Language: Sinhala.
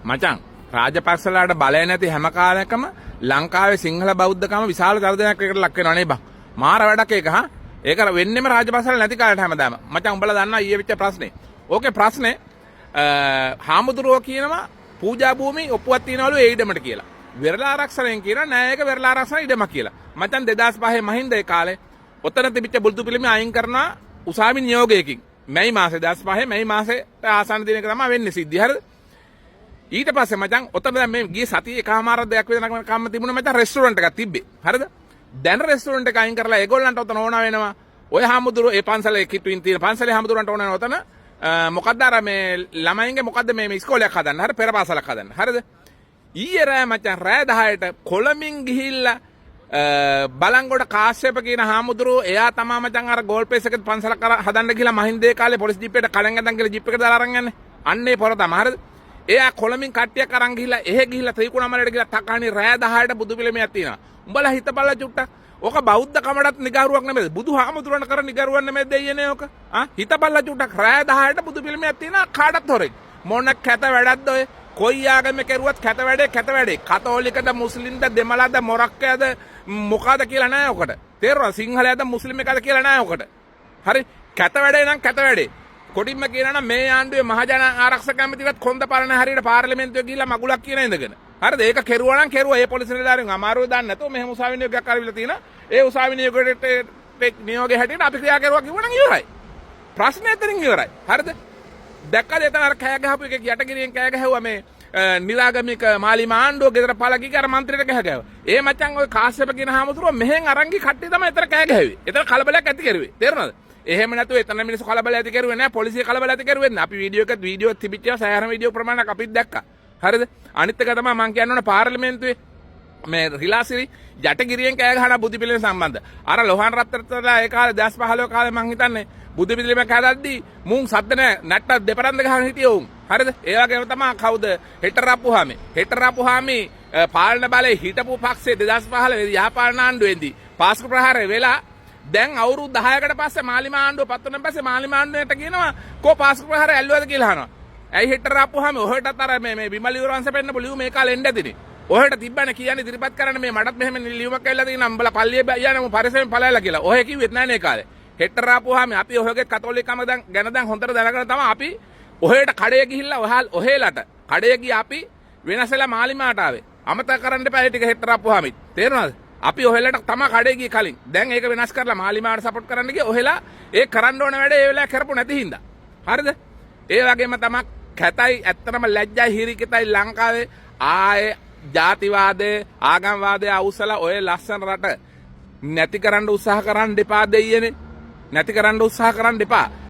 මචං රාජපක්ෂලාට බලය නැති හැම කාලයකම ලංකාවේ සිංහල බෞද්ධකම විශාල තර්ජනයක් එකට ලක් වෙනවා නේ බං. මාර වැඩක් ඒක හා. ඒක වෙන්නෙම රාජපක්ෂලා නැති කාලයට හැමදාම. මචං උඹලා දන්නා ඊයේ වෙච්ච ප්‍රශ්නේ. ඕකේ ප්‍රශ්නේ හාමුදුරුවෝ කියනවා පූජා භූමි ඔප්පුවක් තියනවලු ඒ ඉඩමට කියලා. වෙරළ ආරක්ෂණයෙන් කියනවා නෑ ඒක වෙරළ ආරක්ෂණ ඉඩමක් කියලා. මචං 2005 මහින්ද ඒ කාලේ ඔතන තිබිච්ච බුදු පිළිම අයින් කරනවා උසාවි නියෝගයකින්. මැයි මාසේ 2005 මැයි මාසේ ආසන්න දිනක තමයි වෙන්නේ සිද්ධිය. හරිද? ඊට පස්සේ මචං ඔතන දැන් මේ ගිය සතියේ එකමාරක් දෙයක් විතර කම්ම තිබුණා මචං රෙස්ටුරන්ට් එකක් තිබ්බේ. හරිද? දැන් රෙස්ටුරන්ට් එක අයින් කරලා ඒගොල්ලන්ට ඔතන ඕන වෙනවා. ඔය හාමුදුරුවෝ ඒ පන්සලේ කිට්ටුවින් තියෙන පන්සලේ හාමුදුරුවන්ට ඕන වෙනවා ඔතන මොකක්ද අර මේ ළමයින්ගේ මොකද්ද මේ ඉස්කෝලයක් හදන්න. හරි පෙර පාසලක් හදන්න. හරිද? ඊයේ රෑ මචං රෑ 10ට කොළඹින් ගිහිල්ලා බලංගොඩ කාශ්‍යප කියන හාමුදුරුවෝ එයා තමා මචං අර ගෝල්පේස් එකේ පන්සලක් හදන්න ගිහලා මහින්දේ කාලේ පොලිස් ජීප් එකට කලෙන් ගඳන් කියලා ජීප් එකට දාලා අරන් යන්නේ. අන්නේ පොර තමයි. හරිද? එයා කොළඹින් කට්ටියක් අරන් ගිහිල්ලා එහෙ ගිහිල්ලා ත්‍රිකුණාමලයට ගිහිල්ලා තකාණි රෑ 10ට බුදු පිළිමයක් තියෙනවා. උඹලා හිතපල්ලා චුට්ටක්. ඕක බෞද්ධ කමඩත් නිගාරුවක් නෙමෙයි. බුදුහාමුදුරන් කරන නිගාරුවක් නෙමෙයි දෙයියනේ ඕක. හිතපල්ලා චුට්ටක් රෑ 10ට බුදු පිළිමයක් තියෙනවා කාටත් හොරෙක්. මොන කැත වැඩක්ද ඔය? කොයි ආගමේ කෙරුවත් කැත වැඩේ. කතෝලිකද මුස්ලිම්ද දෙමළද මොරක්කයද මොකද කියලා නෑ ඔකට. තේරුණා? සිංහලයද මුස්ලිම් එකද කියලා නෑ ඔකට. හරි? කැත වැඩේ නම් කැත වැඩේ. කොටින්ම කියනවා නම් මේ ආණ්ඩුවේ මහජන ආරක්ෂක ඇමතිවත් කොන්ද පාලන හරියට පාර්ලිමේන්තුවේ ගිහිල්ලා මගුලක් කියන ඉඳගෙන. හරිද? ඒක කෙරුවා නම් කෙරුවා. ඒ පොලිස් නිලධාරීන් අමාරුව දාන්න නැතුව මෙහෙම උසාවි නියෝගයක් කරවිලා තියෙනවා. ඒ උසාවි නියෝගයේ හැටියට අපි ක්‍රියා කරුවා කිව්වා නම් ඉවරයි. ප්‍රශ්නේ එතනින් ඉවරයි. හරිද? දැක්කද එතන අර කෑ ගහපු එක යටගිරියෙන් කෑ ගැහුවා මේ නිරාගමික මාලිම ආණ්ඩුව ගෙදර පළගික අර මන්ත්‍රීට කෑ ගැහුවා. ඒ මචං ඔය කාශ්‍යප කියන හාමුදුරුවෝ මෙහෙන් අරන් ගිහ කට්ටිය තමයි එතන කෑ ගැහුවේ. එතන කලබලයක් ඇති කරුවේ. තේරුණාද? එහෙම නැතුව එතන මිනිස්සු කලබල ඇති කරුවේ නැහැ. පොලිසිය කලබල ඇති කරුවේ නැහැ. අපි වීඩියෝ තිබිච්චා සෑහෙන වීඩියෝ ප්‍රමාණයක් අපිත් දැක්කා. හරිද? අනිත් එක තමයි මම කියන්න ඕන පාර්ලිමේන්තුවේ මේ රිලාසිරි යටගිරියෙන් කෑ ගහන බුදු පිළිම සම්බන්ධ. අර ලොහාන් රත්තරන්ලා ඒ කාලේ 2015 කාලේ මං හිතන්නේ බුදු පිළිමයක් හදද්දී මුන් සද්ද නැට්ටක් දෙපරන්ද ගහන හිටියේ උන්. හරිද? ඒ වගේම තමයි කවුද? හෙටරපුහාමි පාලන බලයේ හිටපු පක්ෂයේ 2015 යහපාලන ආණ්ඩුවේදී පාස්කු ප්‍රහාරය වෙලා දැන් අවුරුදු 10කට පස්සේ මාලිම ආණ්ඩුව පත් වුණාන් පස්සේ මාලිම ආණ්ඩුවට කියනවා කෝ පාස්කු ප්‍රහාරය ඇල්ලුවද කියලා අහනවා. ඇයි හෙටරපුහාමි ඔහෙටත් අර මේ විමල යුරවංශ පෙන්න බුලියු මේ කාලේ එන්න ඇතිනේ. ඔහෙට තිබ්බනේ කියන්නේ ඉදිරිපත් කරන්න මේ මටත් මෙහෙම ලියුමක් ඇවිල්ලා තියෙනවා උඹලා පල්ලියේ යන්නේ මම පරිසරයෙන් පළයලා කියලා. ඔහෙ කිව්වෙත් නෑ නේ කාලේ. හෙටරාපුවාම අපි ඔහගේ කතෝලිකකම ගැන දැන් හොඳට දැනගෙන තමයි අපි ඔහෙට කඩේ ගිහිල්ලා ඔහෙලට කඩේ ගියා අපි වෙනසලා මාලිමාට ආවේ. අමතක කරන්න එපා ඒ ටික හෙටරාපුවාමි. තේරුණාද? අපි ඔහෙලට තමයි කඩේ ගියේ කලින්. දැන් ඒක වෙනස් කරලා මාලිමාට සපෝට් කරන්න ගියේ ඔහෙලා ඒ කරන්න ඕන වැඩේ ඒ වෙලාව කරපො නැති හින්දා. හරිද? ඒ වගේම තමයි කැතයි ඇත්තටම ලැජ්ජයි හිරිකිතයි ලංකාවේ ආයේ ජාතිවාදයේ ආගම්වාදයේ අවුස්සලා ඔය ලස්සන රට නැති කරන්න උත්සාහ කරන්න එපා දෙයියනේ. නැති කරන්න උත්සාහ කරන්න එපා.